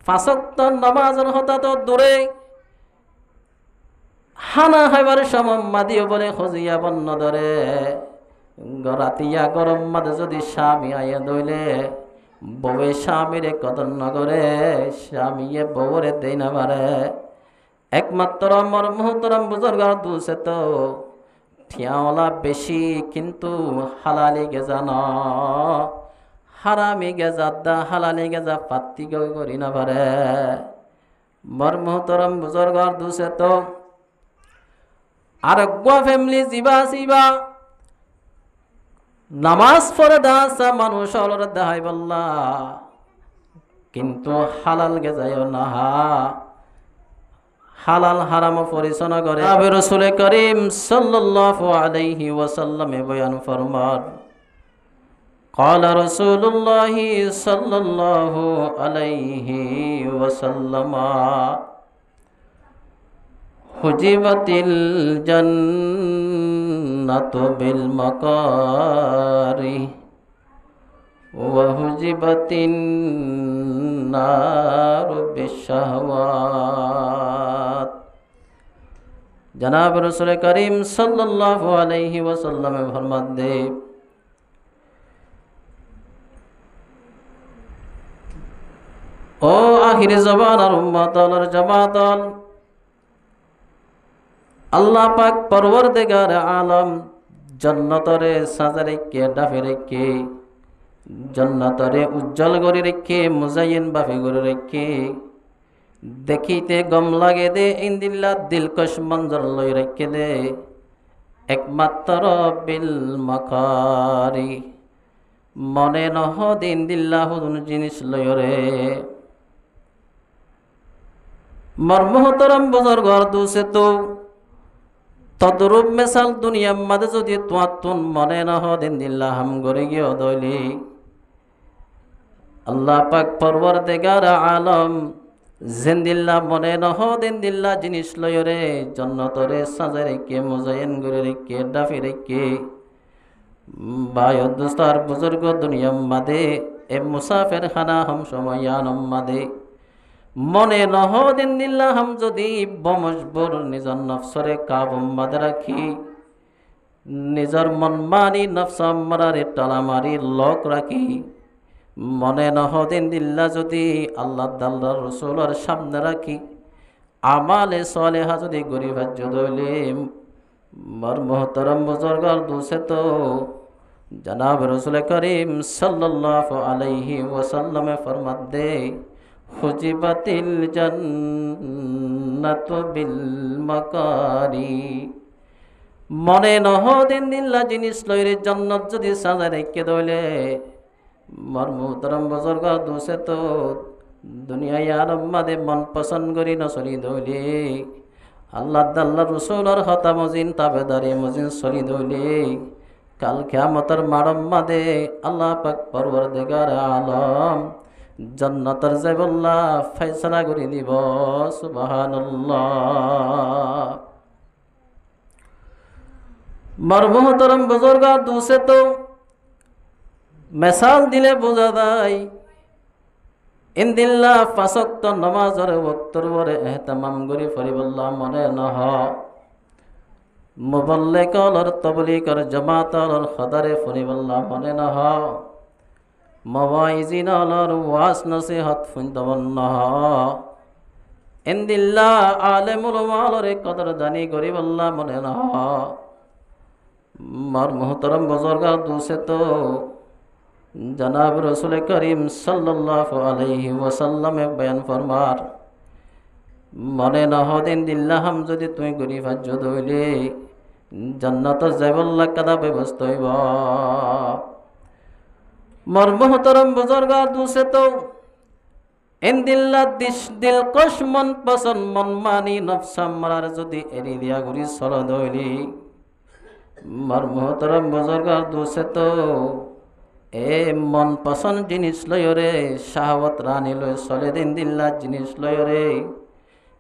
পাঁচ ওয়াক্ত নামাজের হতা তো দূরে হানা খাইবার সময় মাদিও বলে খজিয়া বন্য ধরে রাতিয়া গরম মাদে যদি স্বামী আইয়া দইলে বউয়ে স্বামীরে কদর নগরে স্বামীয়ে বউরে দেই না পারে একমাত্র মর মুহতরম বুজুর্গ দুসে তো ঠিয়াওয়ালা বেশি কিন্তু হালালি গেজা ন হারামি গেজা দা হালালি গেজা পাত্তি করি না পারে মর মুহতরম বুজুর্গ দুসে তো আর ফ্যামিলি জিবা নামাজ পড়ে দাসা মানুষ অলর দেহাই বল্লা কিন্তু হালাল গেজায়ও না হালাল হারাম পরিচনা করে আবে রাসূল করিম সাল্লাল্লাহু আলাইহি ওয়াসাল্লাম বয়ান ফরমান قال رسول الله صلى الله عليه وسلم حجبت الجنة بالمكاره وحجبت النار بالشهوات जनाब रसूल करीम सल्लल्लाहु अलैहि वसल्लम फरमान दे ओ आखिर ज़बान और उम्मत और जमात अल्लाह पाक परवरदिगार आलम जन्नतरे साजा रेखे डाफे रेखे जन्नतरे उज्जवल करे रेखे मुजाय्यन बाफे करे रेखे देखिते गम लागे दे इंदिल्ला दिलकश मंजर लय रेखे दे एकमात्र बिल मकारी मने नह दिन दिल्ला हुदुन जिनिस लय रे मरमोहतरम बुजुर्ग दुसे तो तदरूप मिसाल दुनिया मद যদি তোয়াতুন মনে না হ দিন দিল্লা হাম গরে গিয়ে দইলি আল্লাহ পাক পরওয়ারদিগার আলম জিন্দিল্লা মনে না হ দিন দিল্লা জিনিস লয়রে জান্নাতরে সাজারে কে মুজায়ন গরে রেখে ডাফি রেখে বায় দোস্তার বুজুর্গ দুনিয়া মাদে এ মুসাফির খানা হাম সময়য়ানম মাদে মনে নহ দিন দিল্লা হাম যদি বমজবর নিজর নফসরে কাবম্বাদ রাখি নিজর মন মানি নফস মারারে টালা মারি লক রাখি মনে নহ দিন দিল্লা যদি আল্লাহ দাল্লাহ রসুলের সামনে রাখি আমালে সালেহা যদি গরিব দইলে মর মোহতরম বুজুর্গর দুসে তো জনাব রসুল করিম সাল্লাল্লাহু আলাইহি ওয়াসাল্লাম ফরমাত দে हुजिबतिल जन्नतु बिल मकारी मने नह दिन दिल्ला जिनिस लयरे जन्नत जदि साजा रेखे दइले मर मुहतरम बुजुर्ग दुसे तो दुनिया यार मादे मन पसंद करी न सरी दइले अल्लाह दाल्ला रसूलर हता मजिन ताबेदारी मजिन सरी दइले काल कियामतर मारम मादे अल्लाह पाक परवरदिगार आलम जन्नतर जाबल्ला फैसला करि দিব सुबहानाल्लाह मरमुहतरम बुजुर्ग दूसरे तो मिसाल दिले बोझा যায় ইনদিল্লা পাঁচ ওয়াক্ত নামাজের ওয়াক্তর পরে ইহতিমাম করি ফরিবল্লাহ মনে নহ মুবাল্লিগর তাবলীগর জামাতর খদারে ফরিবল্লাহ মনে নহ मवाइजिन और वास नसीहत फुंदवन्नह इंदिल्ला आलिमुल मालरे कदर दानी गरीब अल्लाह मने न मर मुहतरम बुजुर्ग दूसरे तो जनाब रसूल करीम सल्लल्लाहु अलैहि वसल्लम बयान फरमार मने न दिन दिल्ला हम যদি তুমি গরিব হাজ্জত হইলে জান্নাত যাইবল্লাহ কাদা ব্যবস্থা হইব मर मोहतरम बुजुर्ग दूसरे तो इन दिल्ला दिल कश मन पसंद मन मानी नफसा मरार जदि एरी दिया घुरी चल दइली मर मोहतरम बुजुर्ग दूसरे तो ए मन पसंद जिनिस लयरे शाहवत रानी लय चले दिन दिल्ला जिनिस लयरे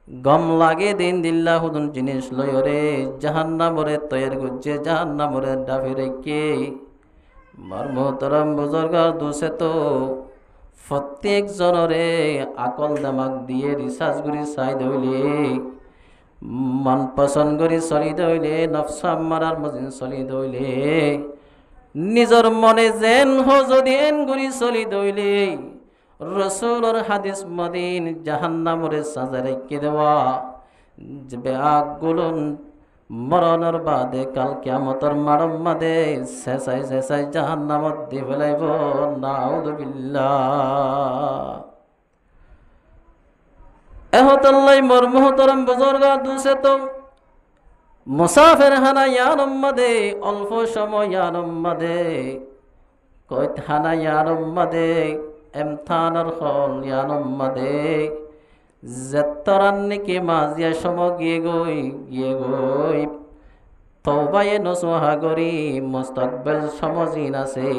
गम लागे दिन दिल्ला हुदुन जिनिस लयरे जहान्नामरे तैयार गुज्जे जहान्नामरे डाफिरे के मर मोहतरम बुजुर्ग दूसरे तो প্রত্যেক জনরে আকল দামাক দিয়ে রিসার্চ করে চাই দইলে মন পছন্দ করে চলি দইলে নফসা মারার মজিন চলি দইলে নিজর মনে যেন হো যদি এন গুরি চলি দইলে রসুলর হাদিস মদিন জাহান্নামরে সাজা রেখে দেওয়া যে আগুলন মরণের বাদে কাল কিয়ামতের মারম মাদে শেষাই শেষাই জাহান্নামত দি ফেলাইব নাউযুবিল্লাহ। এহতাল্লাই মোর মুহতরম বুজুর্গ দুসে তো মুসাফির হানা ইয়ারম মাদে অল্প সময় ইয়ারম মাদে কইত হানা ইয়ারম মাদে এমথানার হল ইয়ারম মাদে যেতরান নাকি মাজিয়া সম গিয়ে গই তওবায়ে নসুহা গরি মুস্তাকবিল সমজিন আছে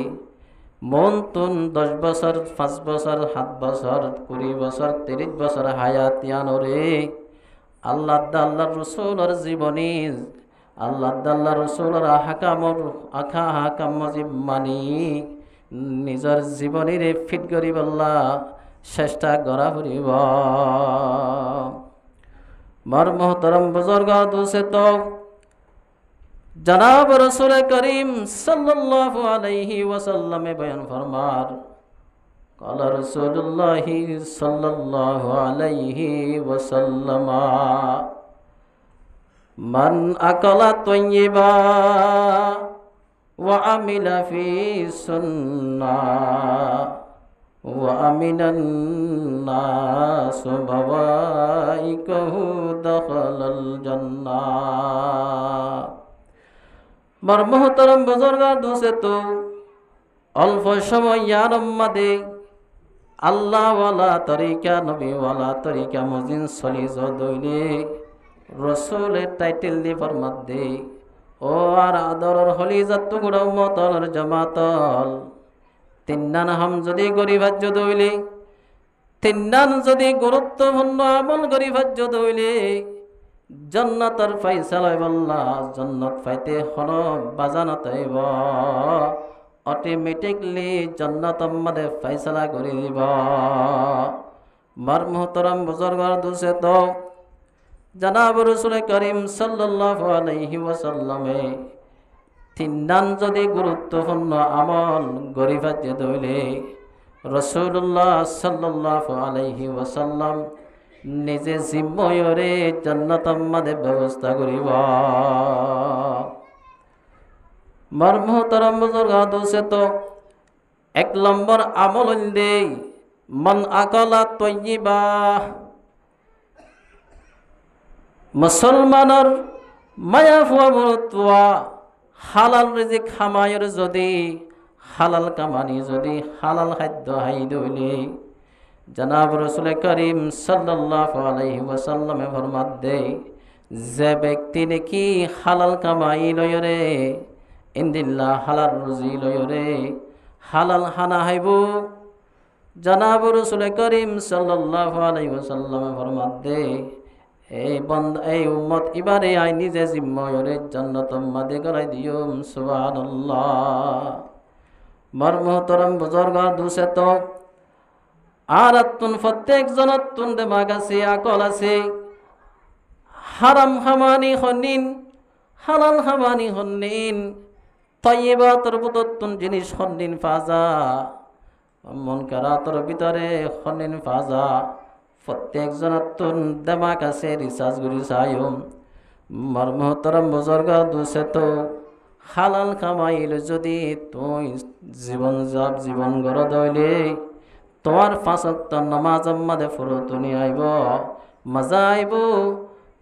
মন তুন 10 বছর 5 বছর 7 বছর 20 বছর 30 বছর হায়াত ইয়ানরে আল্লাহ আল্লাহর রাসূলের জীবনী আল্লাহ আল্লাহর রাসূলের হাকাম মানি নিজের জীবনীরে ফিট করি বল্লা চেষ্টা করা ফুরিব। মোর মুহতরম বুজুর্গ দুসে তো জনাব রাসূল করিম সাল্লাল্লাহু আলাইহি ওয়াসাল্লামে বয়ান ফরমার قال رسول الله صلى الله عليه وسلم من أكل طيبا وعمل في سنة وأمن الناس بوائقه دخل الجنة। मोर मोहतरम बुजुर्ग दूसरे तो अल्प समय यार मदे আল্লাহ ওয়ালা তরিকা নবী ওয়ালা তরিকা মজিন চলি যদইলে রসুলের টাইটেল দি ফরমাত দে ও আর আদরের হলি জাত গুড়া উম্মতর জামাতল তিন্নান হাম যদি গরিবাত যদইলে তিন্নান যদি গুরুত্বপূর্ণ আমল গরিবাত যদইলে জান্নাতের ফায়সালা বল্লা জান্নাত পাইতে হলো বাজানাত আইব অটোমেটিকলি জান্নাত আমাদের ফয়সালা করে দিব। মার মুহতরম বুজুর্গর দুসে তো জনাব রাসূল করিম সাল্লাল্লাহু আলাইহি ওয়াসাল্লামে তিনদান যদি গুরুত্বপূর্ণ আমল গরিবাত দইলে রাসূলুল্লাহ সাল্লাল্লাহু আলাইহি ওয়াসাল্লাম নিজে জিম্ময়রে জান্নাত আমাদের ব্যবস্থা করিব। मोर मोहतरम बुजुर्ग दूसरे तो एक नम्बर আমল दे मन आकला तय्यिबा मुसलमानर माया फुआ बरतुआ हालाल रिजिक खामायर जदि हालाल कामानी जदि हालाल खाद्य हाई दइले जनाब रसूल करीम सल्लल्लाहु अलैहि वसल्लम फरमात दे जे व्यक्ति नाকি हालाल कामाई लयरे इंदिल्ला हालाल रुजी लयरे हालाल खाना हाइबो जनाब रसूल करीम सल्लल्लाहु अलैहि वसल्लम फरमात दे ए बंद ए उम्मत इबारे आई निजे जिम्मयरे जन्नत मादे गराई दियो सुबहानाल्लाह। मोर मोहतरम बुजुर्ग दुसे तो आरातुन प्रत्येक जनतुन दिमाग আছে আকল আছে হারাম খামানি হনিন হালাল খামানি হনিন তয়্যিবাতর বুততুন জিনিস হনিন ফাজা মুনকারাতর ভিতরে হনিন ফাজা প্রত্যেক জনতুন দিমাগ আছে রিসার্চ করি চাইম। মোর মুহতরম বুজুর্গ দুসে তো হালাল কামাইলে যদি তুই জীবন গড় দইলে তোমার 5 ওয়াক্ত নামাজ মাঝে ফুরতুনি আইব মজা আইব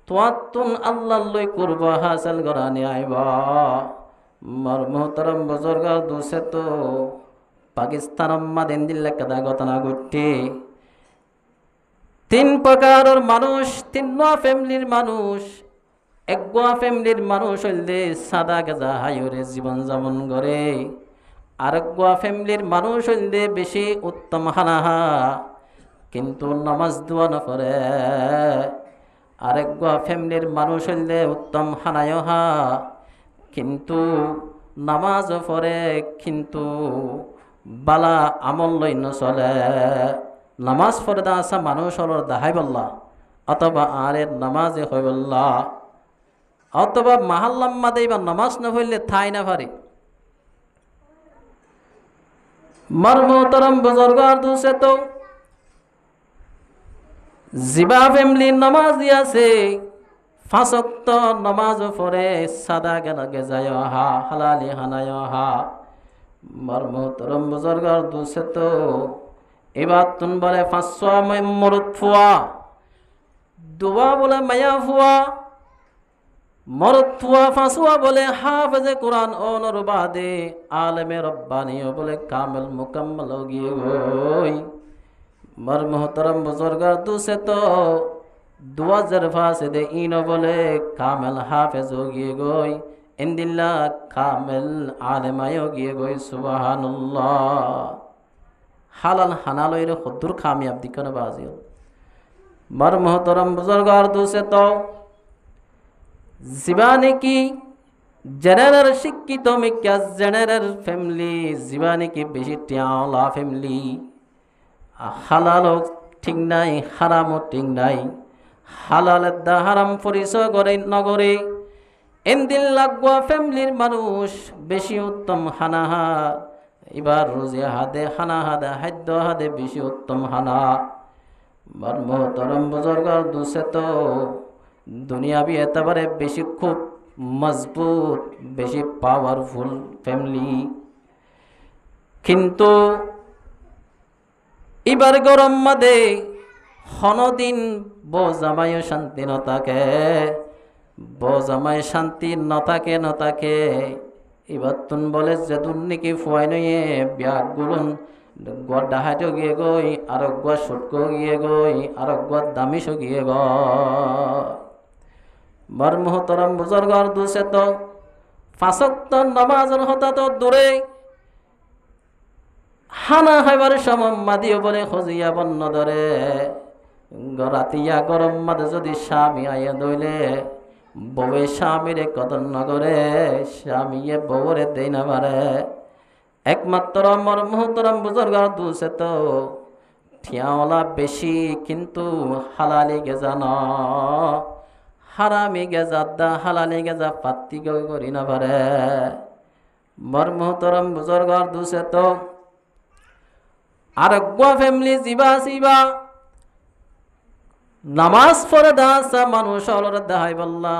তোমার তুন আল্লাহ লই করব হাসিল গরানি আইব। মোর মুহতরম বুজুর্গ দুসে তো পাকিস্তান মাঝে দিল্লা কাদা ঘটনা ঘটে 3 প্রকারের মানুষ 3 ফ্যামিলির মানুষ একগোয়া ফ্যামিলির মানুষ হইলে সাদা গাজা হাইরে জীবন যাপন করে আরেকগোয়া ফ্যামিলির মানুষ হইলে বেশি উত্তম হানাহা কিন্তু নামাজ দোয়া না করে আরেকগোয়া ফ্যামিলির মানুষ হইলে উত্তম হানায়হা কিন্তু নামাজ পড়ে কিন্তু বালা আমল লই নচলে নামাজ পড়ে দা আসা মানুষ হলর দাহাই বল্লা অথবা আরে নামাজে হই বল্লা অথবা মাহাল্লাম্মা দেই বা নামাজ না হইলে থাই না পারে মর্মতরম বুজুর্গার দুসে তো জিবা ফ্যামিলি নামাজ দিয়াছে ফাঁসক্ত নামাজ পড়ে সাদা গেল গেজায় হা হালালি হানায় হা মর্মতরম বুজুর্গার দুসে তো এবার তুন বলে ফাঁসা মরুত ফুয়া দুয়া বলে মায়া ফুয়া মরদ ফুয়া ফাঁসুয়া বলে হাফেজে কোরআন ও নরবাদে আলেমে রব্বানিও বলে কামেল মুকাম্মল গিয়ে গই মর মোহতরম বুজুর্গার দুসে তো দুয়া জরফাসে দে ইনো বলে কামেল হাফেজ গিয়ে গই ইন্দিল্লাহ কামেল আলেমায়ও গিয়ে গই সুবহানাল্লাহ হালাল হানালইরে খুদ্দুর কামিয়াব দিকনে বাজিও মর মোহতরম বুজুর্গার দুসে তো জীবানে কি জেনারেল শিক্ষিত মিক্কা জেনারেল ফ্যামিলি জীবানে কি বেশি টিয়াওলা ফ্যামিলি হালালও ঠিক নাই হারামও ঠিক নাই হালালের দা হারাম পরিচয় করে নগরে এনদিন লাগোয়া ফ্যামিলির মানুষ বেশি উত্তম হানাহা এবার রোজে হাদে হানা হাদে খাদ্য হাদে বেশি উত্তম হানা মর্মতরম বুজুর্গার দুসে তো দুনিয়াবি এতবারে বেশি খুব মজবুত বেশি পাওয়ারফুল ফ্যামিলি কিন্তু এবার গরম মাদে হনদিন বজামায় শান্তি নতাকে বজামায় শান্তি নতাকে এবার তুন বলে যে দুর্নীতি ফুয়াই নয়ে ব্যাগ গুলুন গড় হাইটও গিয়ে গই আর গড় সুটকো গিয়ে গই আর গড় দামিসও গিয়ে গ মর্মহতরম বুজুর্গার দুসে তো ফাঁসক্ত নামাজের হতা তো দূরে হানা খাইবার সময় মাদিও বলে খজিয়া বন্য ধরে রাতিয়া গরম মাদে যদি স্বামী আইয়া দইলে বউয়ে স্বামীরে কদর নগরে স্বামীয়ে বউরে দেই না পারে একমাত্র মর্মহতরম বুজুর্গার দুসে তো ঠিয়াওয়ালা বেশি কিন্তু হালালি গেজা ন হারামি গেজা দা হালালি গেজা পাত্তি করি না পারে মর্মহতরম বুজুর্গার দুসে তো আর গুয়া ফ্যামিলি জিবা সিবা নামাজ পড়ে দাসা মানুষ অলর দেহাই বল্লা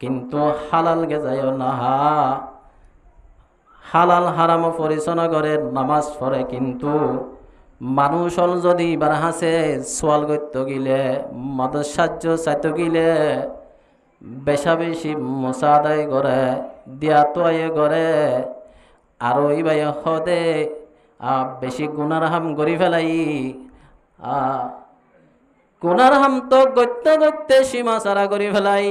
কিন্তু হালাল গেজায় না হালাল হারাম পরিচনা করে নামাজ পড়ে কিন্তু মানুষ হল যদি এবার হাসে সোয়াল করতে গিলে মদ সাহায্য চাইতে গিলে বেশা বেশি মশাদাই করে দিয়া তো আয়ে করে আর ওই ভাই হদে বেশি গুনার হাম গড়ি ফেলাই গুনার হাম তো গত্যে গত্যে সীমা সারা করি ফেলাই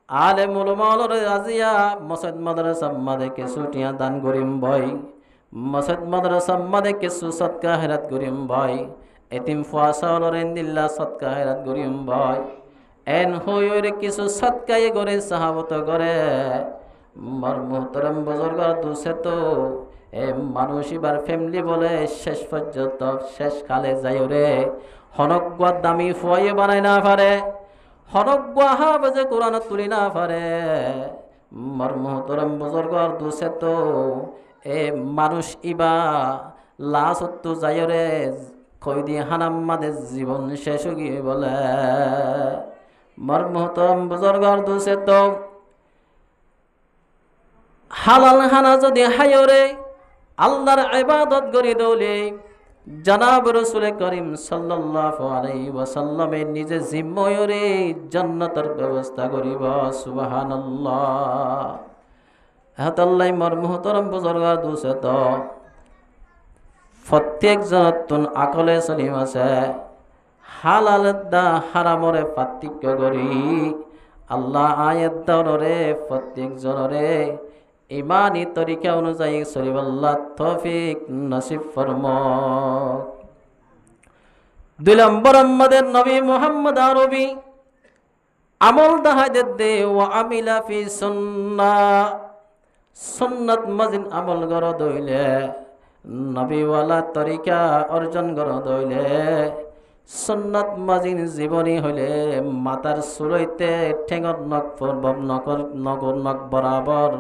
আলে মুলমলর আজিয়া মসজিদ মাদ্রাসা মাদে কিছু টিয়া দান করিম ভয় মসজিদ মাদ্রাসা মাদে কিছু সৎকা হেরাত করিম ভয় এতিম ফুয়া চাউলর এন্দিল্লা সৎকা হেরাত করিম ভয় এন হইরে কিছু সৎকাই করে সাহাবত করে মর্মহতরম বুজুর্গার দুসে তো এ মানুষ এবার ফ্যামিলি বলে শেষ পর্যন্ত শেষ কালে যাই রে হনজ্ঞ দামি ফুয়াই বানাই না পারে হনজ্ঞ হাফেজে কোরআন তুলি না পারে মর্মহতরম বুজুর্গার দুসে তো এ মানুষ ইবা লাশত যাই রে কইদি হানাম্মাদের জীবন শেষ গিয়ে বলে মর্মহতরম বুজুর্গার দুসে তো হালাল হানা যদি হায়রে আল্লাহর ইবাদত করি দৌলে জনাব রাসূল করিম সাল্লাল্লাহু আলাইহি ওয়াসাল্লামের নিজে জিম্ময়রে জান্নাতের ব্যবস্থা করিব সুবহানাল্লাহ হাতাল্লাই মর্মহতরম বুজুর্গার দুসে তো প্রত্যেক জনতুন আকলে সলিম আছে হালাল দা হারামরে পার্থক্য করি আল্লাহ আয়াত দাওরে প্রত্যেক জনরে ইমানি তরিকা অনুযায়ী চলিব আল্লাহ তৌফিক নসিব ফরমাক। 2 নম্বর আমাদের নবী মুহাম্মদ আরবি আমল দাহাইদের দে ওয়া আমিলা ফি সুন্নাহ সুন্নত মাজিন আমল গর দইলে নবীওয়ালা তরিকা অর্জন গর দইলে সুন্নত মাজিন জীবনী হইলে মাতার চুলইতে ঠেঙত নগর নখ বরাবর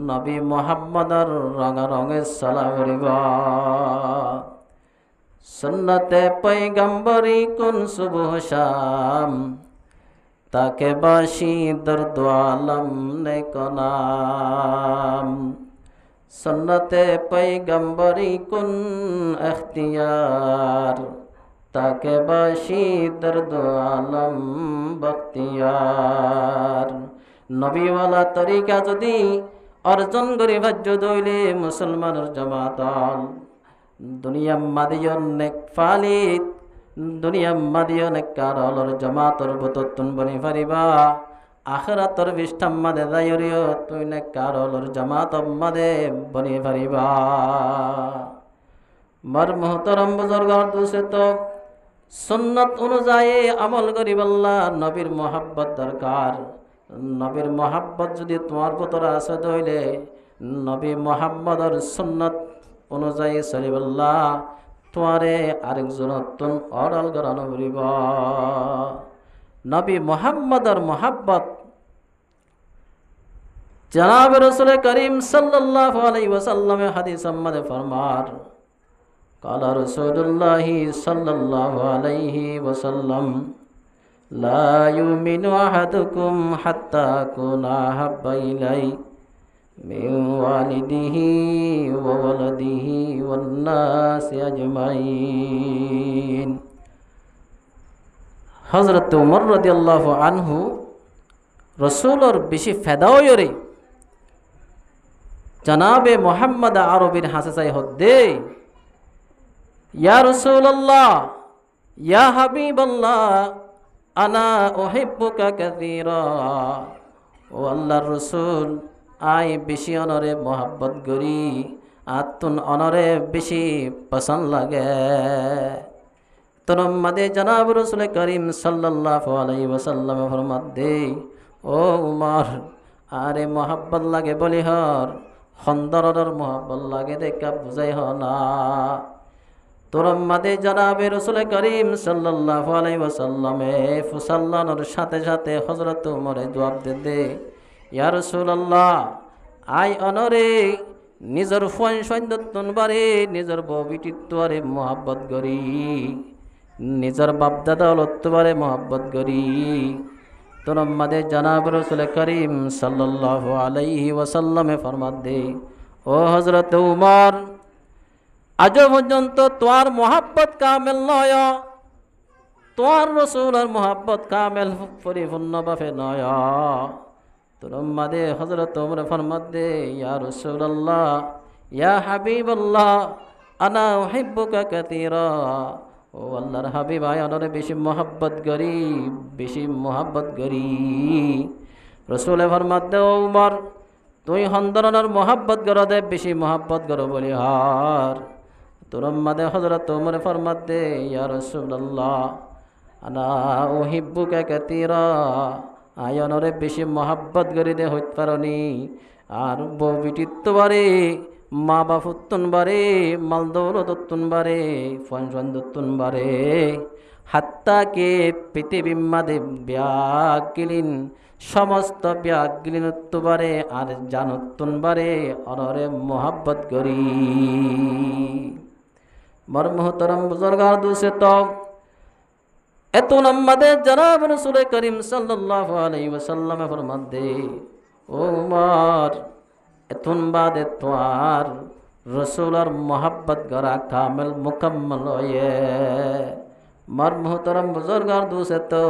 নবী মুহাম্মদর রঙা রঙে চলা ফুরিব সুন্নতে পয়গম্বরি কোন সুবহ শাম তাকে বাসি দর্দ আলম নে কনাম সুন্নতে পয়গম্বরি কোন এখতিয়ার তাকে বাসি দর্দ আলম বখতিয়ার নবীওয়ালা তরিকা যদি অর্জন করি ভাজ্য দইলে মুসলমানের জামাতল দুনিয়া মাদিয়ন নেক ফালিত দুনিয়া মাদিয়ন এক কারলর জামাতর বততুন বনি ফারিবা আখিরাতর বিষ্টাম মাদে দায়রিও তুই নেক কারলর জামাত মাদে বনি ফারিবা মার মুহতারাম বুজুর্গর দুসে তো সুন্নত অনুযায়ী আমল করিবাল্লা নবীর মোহাব্বত দরকার নবীর মোহাব্বত যদি তোমার ভিতরে আছে দইলে নবী মুহাম্মদর সুন্নত অনুযায়ী চলিবাল্লা তোমারে আরেকজন তুন অড়াল গড়ানো করিব নবী মুহাম্মদর মোহাব্বত জনাব রাসূল করিম সাল্লাল্লাহু আলাইহি ওয়াসাল্লামে হাদিস আম্মাদে ফরমার قال رسول الله صلى الله عليه وسلم لا يؤمن أحدكم حتى أكون أحب إليه من والده وولده والناس أجمعين হযরত উমর রাদিয়াল্লাহু আনহু রাসূলের বেশি ফেদাওয়রে জনাবে মুহাম্মদ আরবির হাসে চাই হদ্দে ইয়া রাসূলুল্লাহ ইয়া হাবিবাল্লাহ আনা উহিব্বুকা কাসীরা ও আল্লাহর রাসূল আই বেশি অনরে মোহাব্বত করি আতুন অনরে বেশি পছন্দ লাগে তোরম মাদে জনাব রাসূল করিম সাল্লাল্লাহু আলাইহি ওয়াসাল্লাম ফরমাত দে ও উমর আরে মোহাব্বত লাগে বলি হর খন্দরর মোহাব্বত লাগে দেখা বুঝাই হ না তোরম মাদে জনাবে রাসূল করিম সাল্লাল্লাহু আলাইহি ওয়াসাল্লামে ফুসাল্লানোর সাথে সাথে হযরত উমরে জবাব দে ইয়া রাসূলুল্লাহ আই অনরে নিজর সৈন্যত্বন বারে নিজর ববিটিত্বরে মোহাব্বত করি নিজর বাপদাদা লত্তবারে মোহাব্বত করি তোরম মাদে জনাব রাসূল করিম সাল্লাল্লাহু আলাইহি ওয়াসাল্লামে ফরমাত দে ও হযরত উমর আজ পর্যন্ত তোমার মোহাব্বত কামেল নয় তোমার রাসূলের মোহাব্বত কামেল পরিপূর্ণভাবে নয় তোরম মাদে হযরত উমর ফরমাত দে ইয়া রাসূলুল্লাহ ইয়া হাবিবাল্লাহ আনা উহিব্বুকা কাসীরা ও আল্লাহর হাবিব আয় অনরে বেশি মোহাব্বত করি রাসূলে ফরমাত দে ও উমর তুই হন্দরনের মোহাব্বত করো দে বেশি মোহাব্বত করো বলি হার তোরম মাদে হযরত উমর ফরমাত দে ইয়া রাসূলুল্লাহ আনা উহিব্বুকা কাসীরা আয়নরে বেশি মোহাব্বত করি দে হইতে পারনি আর ববিটিত্ব বারে মা বাপুত্তন বারে মাল দৌলতত্তন বারে ফনসন্দত্তন বারে হাত্তাকে পৃথিবী মাদে ব্যাগিলিন সমস্ত ব্যাগিলিনত্ব বারে আর জানত্তন বারে অনরে মোহাব্বত করি মর মুহতারাম বুজুর্গার দুসে তো এত নাম্মাদে জনাব রাসূল করিম সাল্লাল্লাহু আলাইহি ওয়াসাল্লাম ফরমান দে ও উমর এতুন বাদে তোয়ার রাসূলের মোহাব্বত করা কামেল মুকম্মল হয়ে মর মুহতারাম বুজুর্গার দুসে তো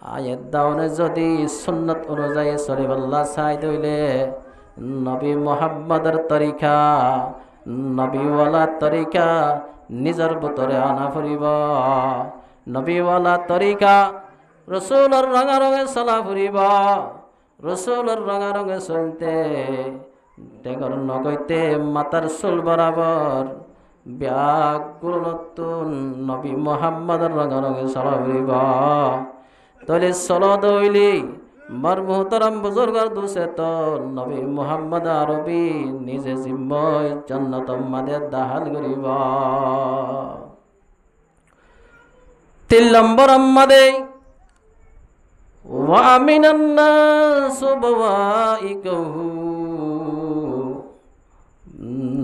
আয়াত দাওনে যদি সুন্নাত অনুযায়ী চলিবাল্লাহ চাই দইলে নবী মুহাম্মদের তরিকা নবীওয়ালা তরিকা নিজের ভিতরে আনা ফুরিব নবীওয়ালা তরিকা রাসূলের রঙা রঙে চলা ফুরিব রাসূলের রঙা রঙে চলতে টেগর নগইতে মাতার চুল বরাবর ব্যাগুলো নতুন নবী মুহাম্মদের রঙা রঙে চলা ফুরিব তলে চল দইলি মার মুহতারাম বুজুর্গর দুসে তো নবী মুহাম্মদ আরবি নিজে জিম্ময় জান্নাত মাদের দাহাল করিবা। 3 নম্বর আমাদে ওয়া মিনান নাস বাওয়াইকুহু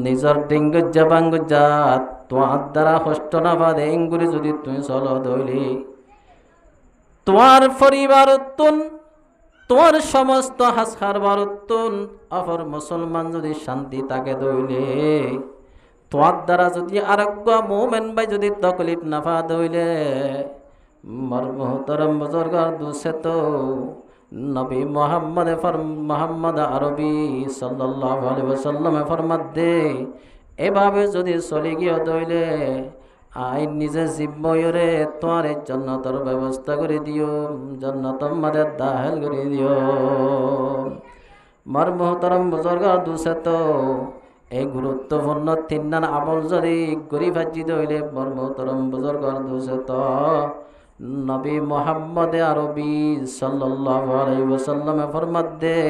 নিজর ডিঙ্গ জাবাঙ্গ জাত তোমার দ্বারা কষ্ট না বাদে ইঙ্গুরি যদি তুই চলো দইলি তোমার পরিবার উত্তন তোমার সমস্ত হাসখার বারুত্তন অপর মুসলমান যদি শান্তি তাকে দইলে তোমার দ্বারা যদি আরোগ্য মোমেন ভাই যদি তকলিফ না পা দইলে মর মুহতারাম বুজুর্গর দুসে তো নবী মুহাম্মদ আরবি সাল্লাল্লাহু আলাইহি ওয়াসাল্লাম ফরমাত দে এভাবে যদি চলে গিয়ে দইলে আই নিজে জিম্ময়রে তোমার জান্নাতের ব্যবস্থা করে দিও, জান্নাত মাদের দাখিল করে দিও। মার মুহতারাম বুজুর্গর দুসে তো এই গুরুত্বপূর্ণ 3 আমল যদি গরিব হাজি দইলে মর মুহতারাম বুজুর্গর দুসে তো নবী মুহাম্মদ আরবি সাল্লাল্লাহু আলাইহি ওয়াসাল্লাম ফরমাত দে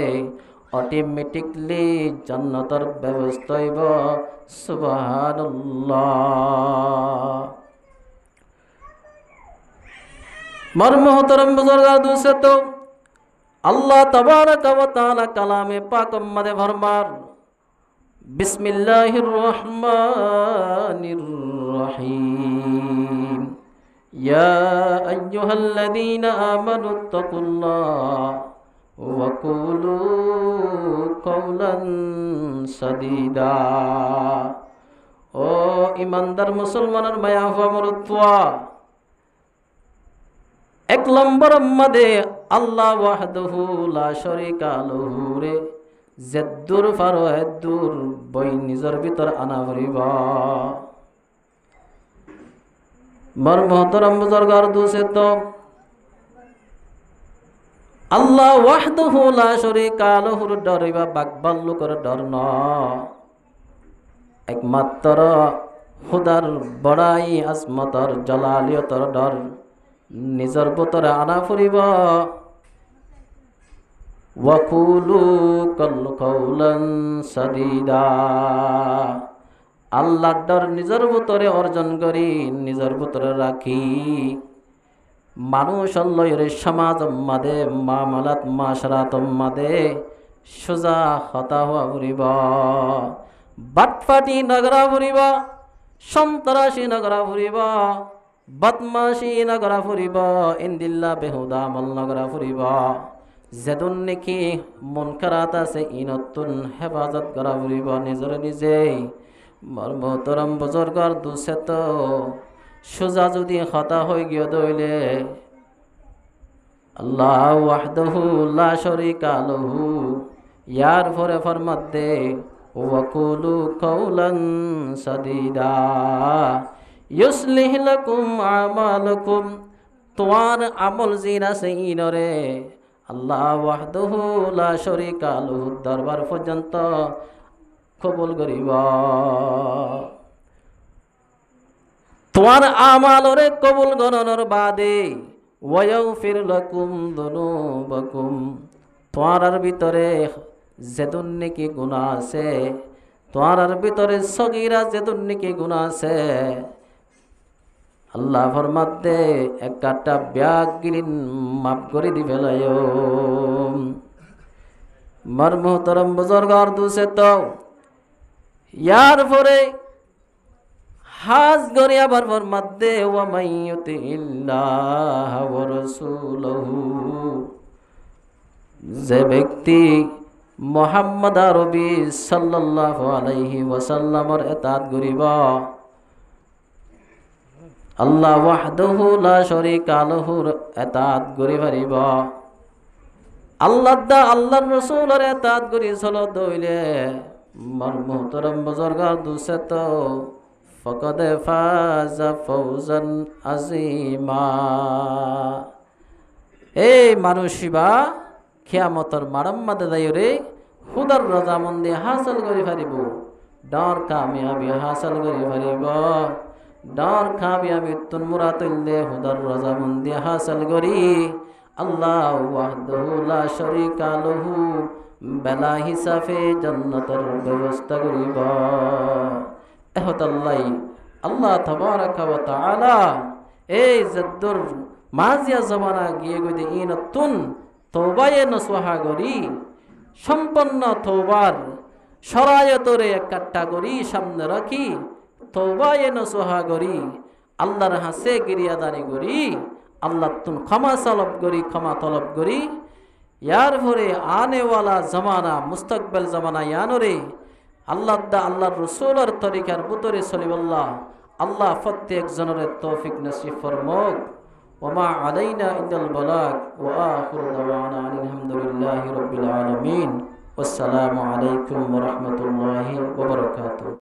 অটোমেটিকলি জান্নাতের ব্যবস্থা হইব। সুবহানাল্লাহ। মর মুহতারাম বুজুর্গর দুসে তো আল্লাহ তাবারক ওয়া তাআলা কালামে পাক মধ্যে ফরমার বিসমিল্লাহির রহমানির রহিম ইয়া আইয়ুহাল্লাযীনা আমানুত্তাকুল্লাহ ওয়া কুলু কওলান সাদীদা। ও ইমানদার মুসলমানের মায়া হওয়া 1 নম্বর মধ্যে আল্লাহ ওয়াহদাহু লা শারীকা লাহু রে জেদ্দুর ফারো হেদ্দুর বই নিজের ভিতর আনা ভরিবা। মর মুহতারাম বুজুর্গর দুসে তো আল্লাহ ওয়াহদাহু লা শারীকা লাহুর ডরিবা বাকবাল্লুকর ডর ন, একমাত্র খুদার বড়াই আজমতর জালালিয়তর ডর নিজের ভিতরে আনা ফুরিবা। ওয়াকুলু কওলান সাদীদা আল্লাহর ডর নিজের ভিতরে অর্জন করি নিজের ভিতরে রাখি মানুষ লয়ের সমাজ মাদে মামলাত মাশরাত মাদে সোজা হতা হওয়া ফুরিবা, বাটফাটি নগরা ফুরিবা, সন্ত্রাসী নগরা ফুরিবা, বদমাশি নগরা ফুরিবা, ইন্দিল্লা বেহুদা আমল নগরা ফুরিবা। যেদুন নেকি মুনকারাত আছে ইনতুন হেফাজত করা ফুরিব নিজরে নিজেই। মর মুহতারাম বুজুর্গর দুসে তো সোজা যদি হতা হয়ে গিয়ে দইলে আল্লাহ ওয়াহদাহু লা শারীকা লাহু ইয়ার পরে ফরমাত দে ওয়াকুলু কওলান সাদীদা ইউসলিহ লাকুম আমালাকুম তোমার আমল জিন আছে ইনরে আল্লাহ ওয়াহদাহু লা শারীকা লাহু দরবার পর্যন্ত কবুল করিবা। তোমার আমালরে কবুল গণনার বাদে ওয়াগফির লাকুম যুনুবাকুম তোমার ভিতরে যেদুন নেকি গুনাহ আছে, তোমার ভিতরে সগীরা যেদুন নেকি গুনাহ আছে আল্লাহ ফরমাত দে একটা ব্যাগিন মাফ করে দিবে লায়ো। মর মুহতারাম বুজুর্গর দুসে তো ইয়ার পরে হাজ গরি আবার ফরমাত দে ওয়া মাইয়ুতিল্লাহ ওয়া রাসূলহু যে ব্যক্তি মুহাম্মদ আরবি সাল্লাল্লাহু আলাইহি ওয়াসাল্লামের ইতাআত করিবা আল্লাহ ওয়াহদাহু লা শারীকা লাহুর ইতাআত করি পারিবা। আল্লাহর রাসূলের ইতাআত করি চলো দইলে মর মুহতারাম বুজুর্গর দুসে তো ফাকাদ ফাজা ফাওজান আযীমা। এই মানুষিবা কিয়ামতের মারাম্মাদে যাইরে খুদার রাজামন্দি হাসিল করি পারিব, ডর কামিয়াবি হাসিল করি পারিব, ডর কামিয়াবি তুন মুরাতুল্লে খুদার রাজামন্দি হাসিল করি আল্লাহ ওয়াহদাহু লা শারীকা লাহু বেলা হিসাবে জান্নাতের ব্যবস্থা করিব। এহতাল্লাই আল্লাহ তাবারাকা ওয়া তাআলা এই জদ্দুর মাজিয়া জমানা গিয়ে গইতে ইনতুন তওবায়ে নসুহা গরি সম্পন্ন তওবার শরায়তরে একটা করি সামনে রাখি তওবায়ে নসুহা গরি আল্লাহর হাসে গিরিয়াদানি গরি আল্লাহ তুন ক্ষমা তলব করি ইয়ার পরে আনেওয়ালা জমানা মুস্তাকবেল জমানা ইয়ানরে আল্লাহর রসুলের তরিকার বুতরে সলিবল্লাহ আল্লাহ প্রত্যেক জনের তৌফিক নসিব ফরমুক। ওমা আলাইনা ইল্লাল বালাগ ওয়া আখিরু দাওয়ানা আলহামদুলিল্লাহি রাব্বিল আলামিন। আসসালামু আলাইকুম ওয়া রাহমাতুল্লাহি ওয়া বারাকাতুহু।